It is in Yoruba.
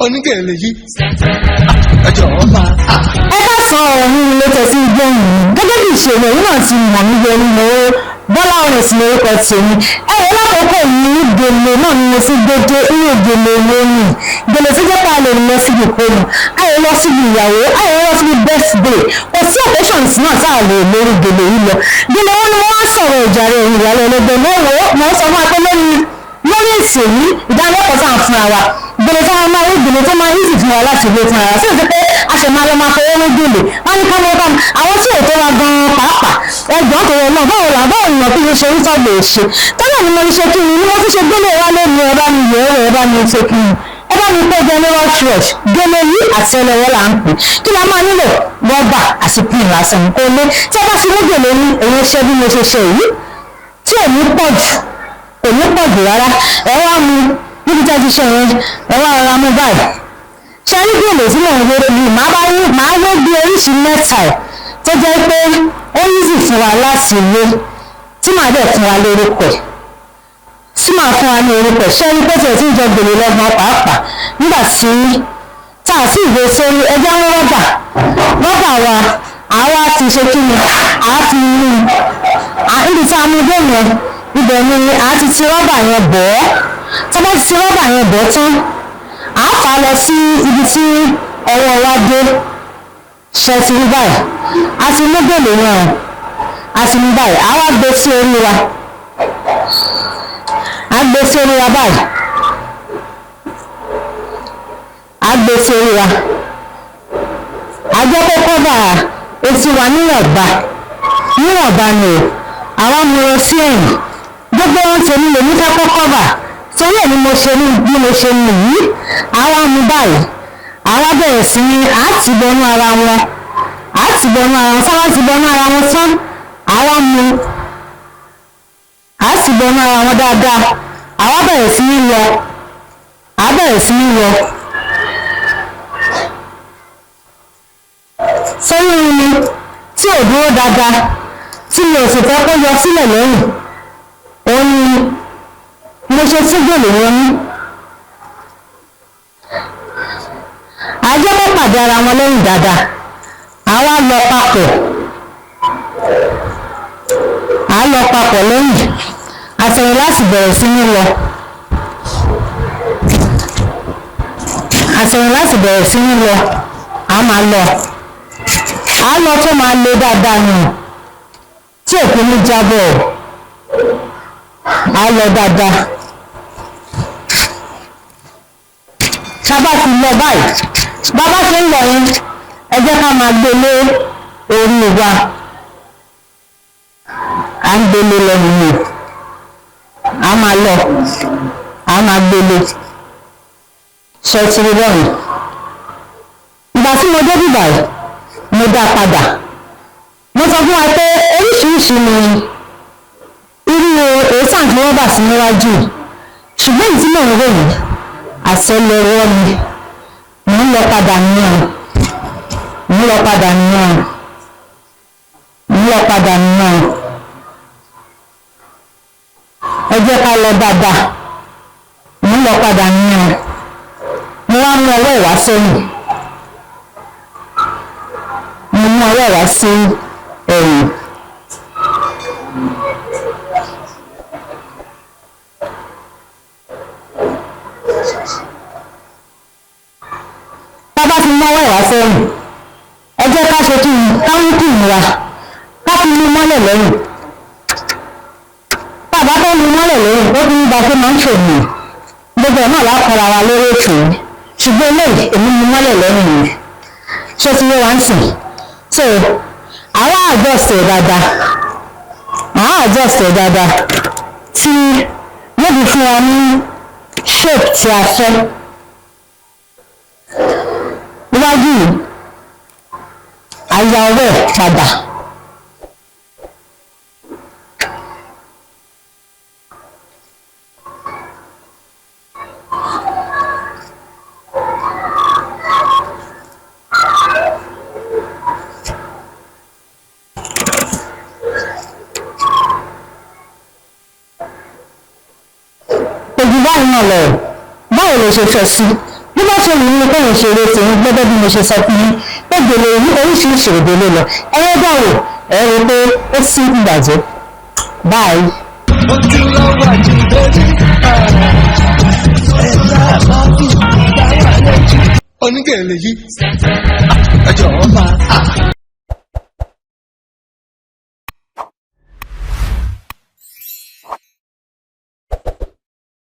onígèlè yìí ẹjọ́ ọba. ẹ bá sọ ọ̀rọ̀ mi ló tẹ̀sí gbóhùn gẹ́gẹ́ bí ìṣèlú èyí náà ti mọ̀ mí yẹnu mọ́ Bọ́lá ọ̀rẹ́ sí lórúkọ tèmi ẹ̀rọ lákòókò yìí gèlè náà ni mo ti gbédé irú gèlè lónìí gèlè tó jẹ́ pé a lè lọ síbi ìkóni a lè lọ síbi ìyàwó a lè lọ síbi birthday kò sí occasions náà tá a lè lórí gèlè yìí lọ gèlè wọn ni wọ́n á sọ̀rọ̀ ìjàre ìyàlẹ́ ẹlẹgbẹ́ mọ́wọ́ mọ́ sọ fún akẹ́ lórí èsì yìí ìdánilẹ́kọ̀ọ́ tá à ń fúnra wa gèlè tó máa rí gèlè tó máa easy fún wa láti gbé fúnra wa sí ìdí pé a ṣe máa lọ máa fọwọ́ ní gèlè wọ́n ní ká lọ́ọ́ bá mi àwọn tí ò tó wa gan-an pàápàá ẹgbọ́n tó yẹ náà báwo làbáwo èèyàn kí ló ṣe ń sọ́gbọ̀ èṣe tọ́lá ni mo ní ṣe kí ni wọ́n ti ṣe gbélé wa lónìí ẹ bá mi yẹ̀ ẹ́ ẹ bá mi ṣe kí ni ẹ bá mi pé general church gèlè yìí àti ẹlẹ́wọ́ là ń pè kí la máa nílò rọ́bà àti pin lásán kó lé tí ẹ bá ti mú gèlè ní èyí ṣe bí mo ṣe ṣe yìí tí ò ní pọ̀ jù kò ní pọ̀ jù rárá ẹ wá mu níbi tí a ti ṣe yẹn ẹ wá rọra mú báyìí ṣe rí gèlè tí mò ń wéré yìí màá wé bí oríṣi mẹ́ta ẹ̀ tó jẹ́ pé ó yíṣì fún wa láti wé tí màá dẹ̀ fún wa lórúkọ ẹ̀ tí màá fún wa ní orúkọ ẹ̀ ṣe rí pé tí ẹ̀ tí ń jọ gèlè lọ́gbọ̀n pàápàá nígbà tí tá a sì gbé sórí ẹjẹ́ wọn rọ́bà wa àwa ti ṣe kí ni àá fi mú níbi tí a mú dé yẹn ibẹ̀ ni a ti rọ́bà yẹn bọ̀ ọ́ tó bá ti rọ́bà yẹn bọ̀ tán a fà á lọ sí ibi tí ọwọ́ wa dé ṣe ti rí báyìí a ti mú gèlè yẹn a ti mú báyìí a wá gbé sí orí wa a gbé sí orí wa báyìí a gbé sí orí wa a jẹ́ kó kọ́bà etí wa níwọ̀nba ni o àwa mú lọ sí ẹ̀yìn gbogbo ohun tèmi lèmi fẹ́ kó kọ́bà torí ẹ̀ ni mo ṣe ní bí mo ṣe nù yìí àwa mú báyìí àwa bẹ̀rẹ̀ sí ní àtìbọnú ara wọn sáwá ti bọnú ara wọn tán àwa mú àtìbọnú ara wọn dáadáa àwa bẹ̀rẹ̀ sí ní lọ sórí omi tí ò dúró dáadáa tí mi ò sì fẹ́ kó yọ sílẹ̀ lẹ́yìn òun ni mo ṣe sí gèlè wọn ní ajẹ́ mọ́ pàdé ara wọn lẹ́yìn dáadáa àwa lọ papọ̀ lẹ́yìn àtẹ̀yìn láti bẹ̀rẹ̀ sí ní lọ a máa lọ tó máa le dáadáa nù tí òkú ní jábọ̀ a lọ dáadáa sábà ti lọ báyìí bàbá ṣe ń lọ yẹn ẹ jẹ́ ká máa gbé lé orí wa à ń gbélé lọ nìyẹn a máa gbélé ṣe ti rí bẹ́ẹ̀ ìgbà tí mo dé bíbáyìí mo dá padà mo sọ fún wa pé oríṣiríṣi ni irú èéṣà tí wọ́n bà sí níwájú ṣùgbọ́n ìdí mò ń rò yìí àṣẹlẹ̀wọ́ ni mò ń lọ padà nìyẹn ẹ jẹ́ ká lọ dáadáa mò ń lọ padà nìyẹn mo wá mú ọwọ́ ìwá sẹ́yìn mo mú ọwọ́ ìwá sí ẹ̀yìn bàbá ti mọ́wọ́ ìwá sẹ́yìn ẹ jẹ́ ká ṣe kí káwọn kì í wa ká fi mú mọ́lẹ̀ lẹ́yìn bàbá tó mú mọ́lẹ̀ lẹ́yìn ó fi ń gba pé máa ń ṣòwò gbogbo ẹ̀ náà lákọ̀ọ́ra wa lórí ètò yìí ṣùgbọ́n eléyìí èmi mú mọ́lẹ̀ lẹ́yìn yìí ṣé ti yé wa ń sìn so àwa adjust ẹ̀ dáadáa tí yóò fi fún wa ní shape tí a fẹ́ níwájú yìí àyà ọwọ́ ẹ̀ padà báwo ló ṣe fẹ́ sí bí bá bá ṣe wù mí kẹ́yìn ṣeré tèmi gbọ́dọ̀ bí mo ṣe sọ fún yín pé gèlè yìí oríṣiríṣi òde ló lọ ẹ̀rọ dàrú ẹ̀rọ pé ó sì ń bàjẹ́ báyìí. ojúlówó àjíǹde ẹ̀dá àbábí ìdáwà lẹ́jì onígèlè yìí ẹjọ́ máa.